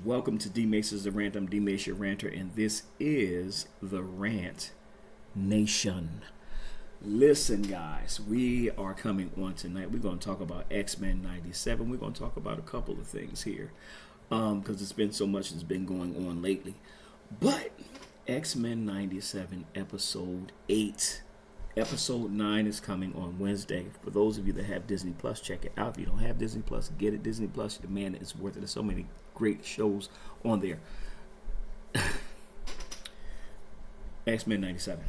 Welcome to D Mace's The Rant. I'm D Mace, your ranter, and this is the Rant Nation. Listen, guys, we are coming on tonight. We're going to talk about Xmen 97. We're going to talk about a couple of things here because it's been so much that's been going on lately. But Xmen 97, Episode 8. Episode 9 is coming on Wednesday. For those of you that have Disney Plus, check it out. If you don't have Disney Plus, get it. Disney Plus, man, it's worth it. There's so many great shows on there. Xmen 97.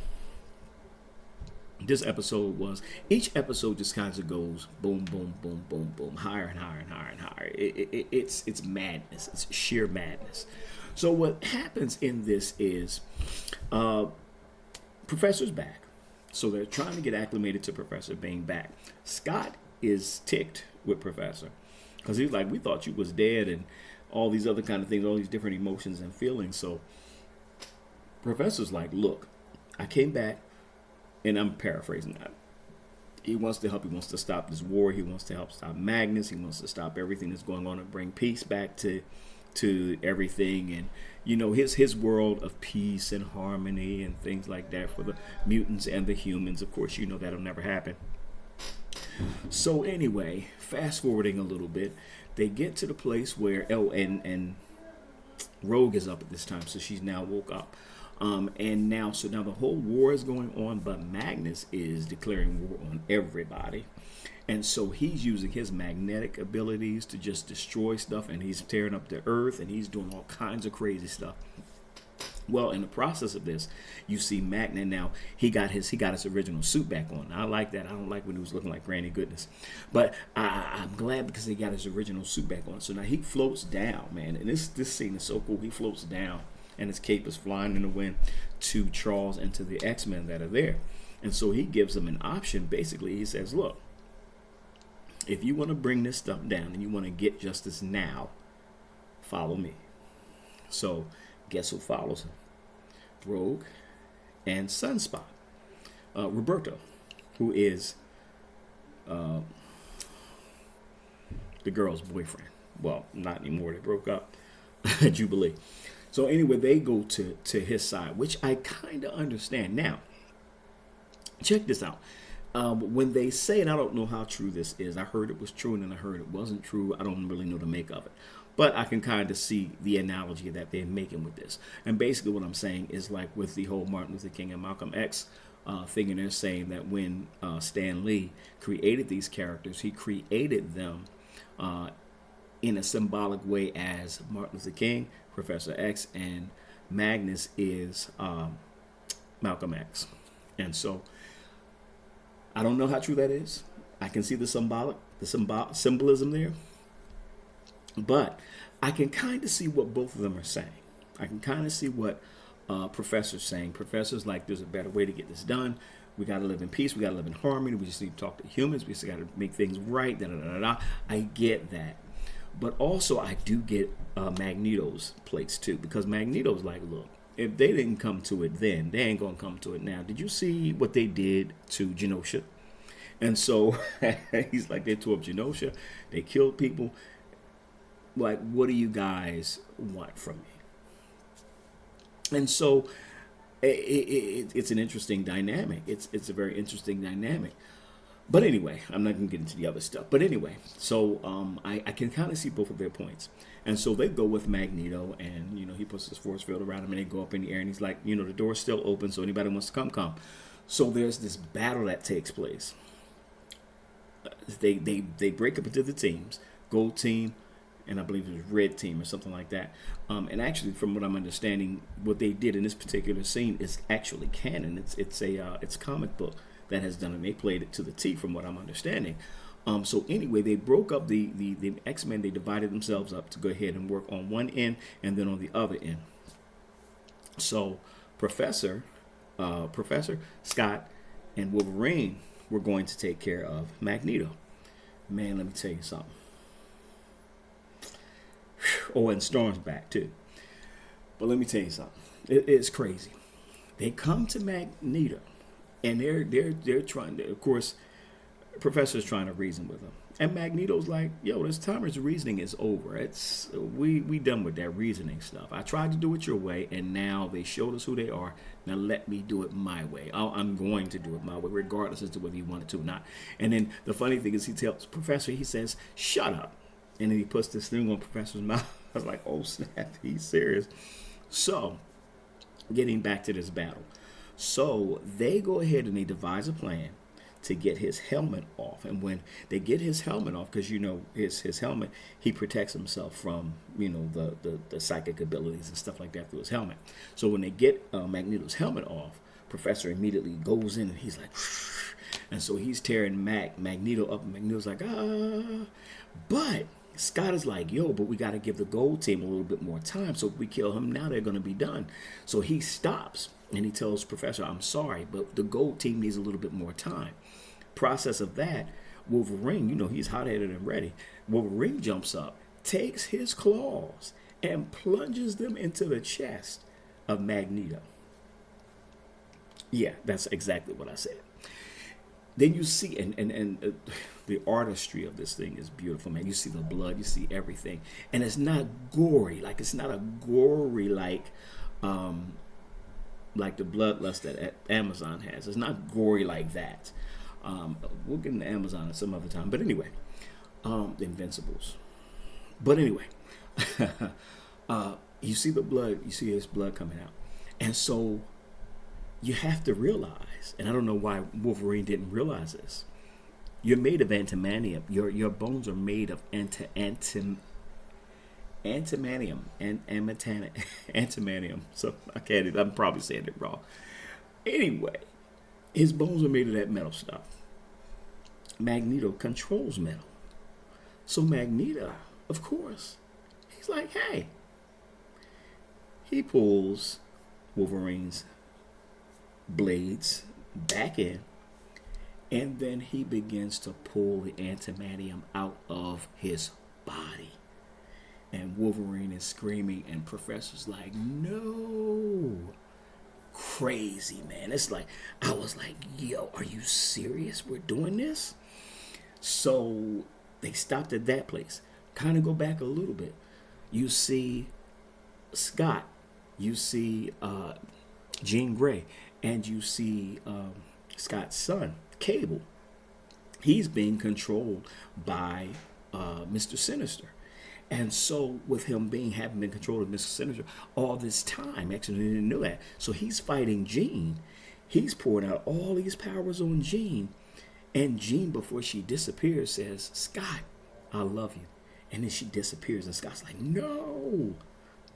This episode was, each episode just kind of goes boom, boom, boom, boom, boom, higher and higher and higher and higher. It's madness. It's sheer madness. So what happens in this is Professor's back. So they're trying to get acclimated to Professor being back. Scott is ticked with Professor because he's like, we thought you was dead and all these other kind of things, all these different emotions and feelings. So Professor's like, look, I came back, and I'm paraphrasing that. He wants to help. He wants to stop this war. He wants to help stop Magnus. He wants to stop everything that's going on and bring peace back to everything, and you know, his world of peace and harmony and things like that for the mutants and the humans. Of course, you know that'll never happen. So anyway, fast forwarding a little bit, they get to the place where and Rogue is up at this time, so she's now woke up. And now the whole war is going on, but Magnus is declaring war on everybody. And so he's using his magnetic abilities to just destroy stuff, and he's tearing up the earth, and he's doing all kinds of crazy stuff. Well, in the process of this, you see Magnus now, he got his original suit back on. I like that. I don't like when he was looking like Granny Goodness. But I'm glad because he got his original suit back on. So now he floats down, man. And this scene is so cool. He floats down, and his cape is flying in the wind to Charles and to the X-Men that are there. And so he gives them an option. Basically, he says, look, if you want to bring this stuff down and you want to get justice now, follow me. So guess who follows him? Rogue and Sunspot. Roberto, who is the girl's boyfriend. Well, not anymore. They broke up. Jubilee. So anyway, they go to his side, which I kind of understand. Now, check this out. When they say, and I don't know how true this is, I heard it was true and then I heard it wasn't true. I don't really know the make of it. But I can kind of see the analogy that they're making with this. And basically what I'm saying is like with the whole Martin Luther King and Malcolm X thing, and they're saying that when Stan Lee created these characters, he created them in a symbolic way as Martin Luther King, Professor X, and Magnus is Malcolm X. And so I don't know how true that is. I can see the symbolism there. But I can kind of see what both of them are saying. I can kind of see what Professor's saying. Professor's like, there's a better way to get this done. We got to live in peace. We got to live in harmony. We just need to talk to humans. We just got to make things right. Da, da, da, da. I get that. But also I do get Magneto's place too. Because Magneto's like, look, if they didn't come to it then, they ain't going to come to it now. Did you see what they did to Genosha? And so he's like, they tore up Genosha. They killed people. Like, what do you guys want from me? And so it's an interesting dynamic. It's a very interesting dynamic. But anyway, I'm not going to get into the other stuff. But anyway, so I can kind of see both of their points. And so they go with Magneto, and, you know, he puts his force field around him, and they go up in the air, and he's like, you know, the door's still open, so anybody wants to come. So there's this battle that takes place. They break up into the teams, Gold Team, and I believe it was Red Team or something like that. And actually, from what I'm understanding, what they did in this particular scene is actually canon. It's a comic book that has done it. And they played it to the T, from what I'm understanding. So anyway, they broke up the X-Men. They divided themselves up to go ahead and work on one end and then on the other end. So Professor Scott and Wolverine were going to take care of Magneto. Man, let me tell you something. Oh, and Storm's back too. But let me tell you something. It's crazy. They come to Magneto, and they're trying to, of course, Professor's trying to reason with him. And Magneto's like, yo, this timer's reasoning is over. We done with that reasoning stuff. I tried to do it your way, and now they showed us who they are. Now let me do it my way. I'm going to do it my way, regardless as to whether you want it to or not. And then the funny thing is, he tells Professor, he says, shut up. And then he puts this thing on Professor's mouth. I was like, oh snap, he's serious. So, getting back to this battle. So they go ahead and they devise a plan to get his helmet off. And when they get his helmet off, because his helmet, he protects himself from the psychic abilities and stuff like that through his helmet. So when they get Magneto's helmet off, Professor immediately goes in and he's like, and so he's tearing Magneto up, and Magneto's like, but Scott is like, yo, but we got to give the gold team a little bit more time. So if we kill him now, they're going to be done. So he stops and he tells Professor, I'm sorry, but the gold team needs a little bit more time. Process of that, Wolverine, he's hot-headed and ready. Wolverine jumps up, takes his claws, and plunges them into the chest of Magneto. Yeah, that's exactly what I said. Then you see, and the artistry of this thing is beautiful, man. You see the blood, you see everything, and it's not gory. Like it's not a gory like the bloodlust that Amazon has. It's not gory like that. We'll get into Amazon at some other time. But anyway, the Invincibles. But anyway, you see the blood, you see his blood coming out, and so you have to realize, and I don't know why Wolverine didn't realize this, you're made of antimanium. Your bones are made of antimanium. So I'm probably saying it wrong. Anyway, his bones are made of that metal stuff. Magneto controls metal. So Magneto, of course, he's like, hey. He pulls Wolverine's blades back in, and then he begins to pull the antimanium out of his body. And Wolverine is screaming, and Professor's like, no. Crazy, man. It's like, I was like, yo, are you serious? We're doing this? So they stopped at that place. Kind of go back a little bit. You see Scott. You see Jean Grey. And you see Scott's son, Cable. He's being controlled by Mr. Sinister. And so with him having been controlled of Mr. Sinister all this time, actually didn't know that. So he's fighting Jean. He's pouring out all these powers on Jean. And Jean, before she disappears, says, Scott, I love you. And then she disappears. And Scott's like, no.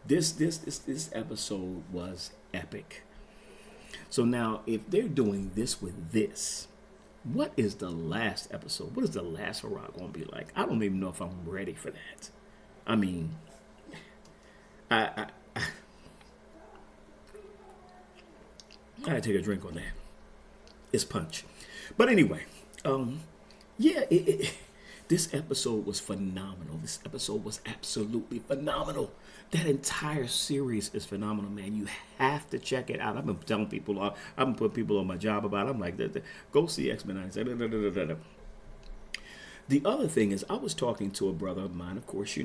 This episode was epic. So now, if they're doing this with this, what is the last episode? What is the last hurrah going to be like? I don't even know if I'm ready for that. I mean, I gotta take a drink on that. It's punch. But anyway, this episode was phenomenal. This episode was absolutely phenomenal. That entire series is phenomenal, man. You have to check it out. I've been telling people, I've been putting people on my job about it. I'm like, go see Xmen 97. The other thing is, I was talking to a brother of mine, of course,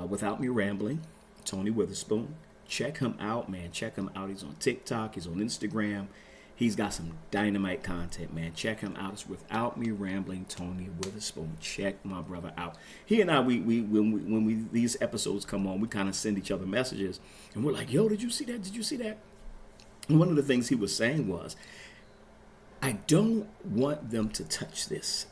without me rambling, Tony Witherspoon. Check him out, man. Check him out. He's on TikTok. He's on Instagram. He's got some dynamite content, man. Check him out. It's Without Me Rambling, Tony Witherspoon. Check my brother out. He and I, when these episodes come on, we kind of send each other messages, and we're like, yo, did you see that? Did you see that? And one of the things he was saying was, I don't want them to touch this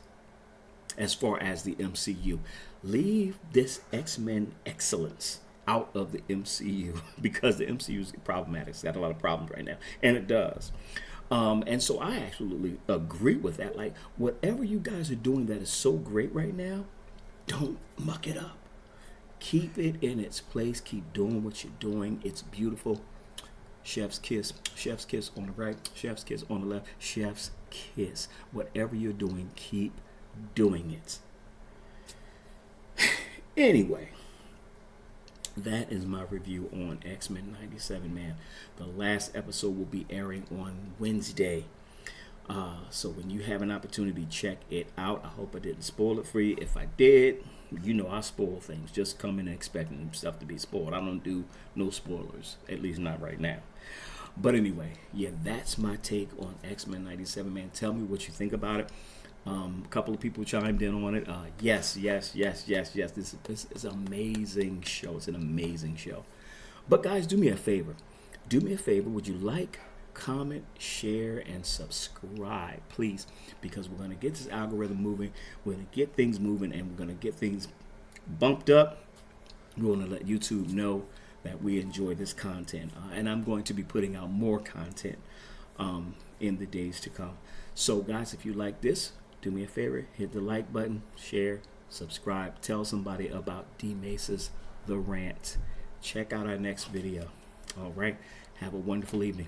as far as the MCU. Leave this X-Men excellence out of the MCU because the MCU is problematic. It's got a lot of problems right now, and it does. And so I absolutely agree with that. Like, whatever you guys are doing that is so great right now, don't muck it up. Keep it in its place. Keep doing what you're doing. It's beautiful. Chef's kiss. Chef's kiss on the right. Chef's kiss on the left. Chef's kiss. Whatever you're doing, keep doing it. Anyway, that is my review on Xmen 97, man. The last episode will be airing on Wednesday. So when you have an opportunity, check it out. I hope I didn't spoil it for you. If I did, you know I spoil things. Just come in expecting stuff to be spoiled. I don't do no spoilers, at least not right now. But anyway, yeah, that's my take on Xmen 97, man. Tell me what you think about it. A couple of people chimed in on it. Yes. This is an amazing show. It's an amazing show. But guys, do me a favor. Would you like, comment, share, and subscribe, please? Because we're going to get this algorithm moving. We're going to get things moving, and we're going to get things bumped up. We're going to let YouTube know that we enjoy this content. And I'm going to be putting out more content in the days to come. So, guys, if you like this, do me a favor. Hit the like button, share, subscribe. Tell somebody about D Mace's The Rant. Check out our next video. All right. Have a wonderful evening.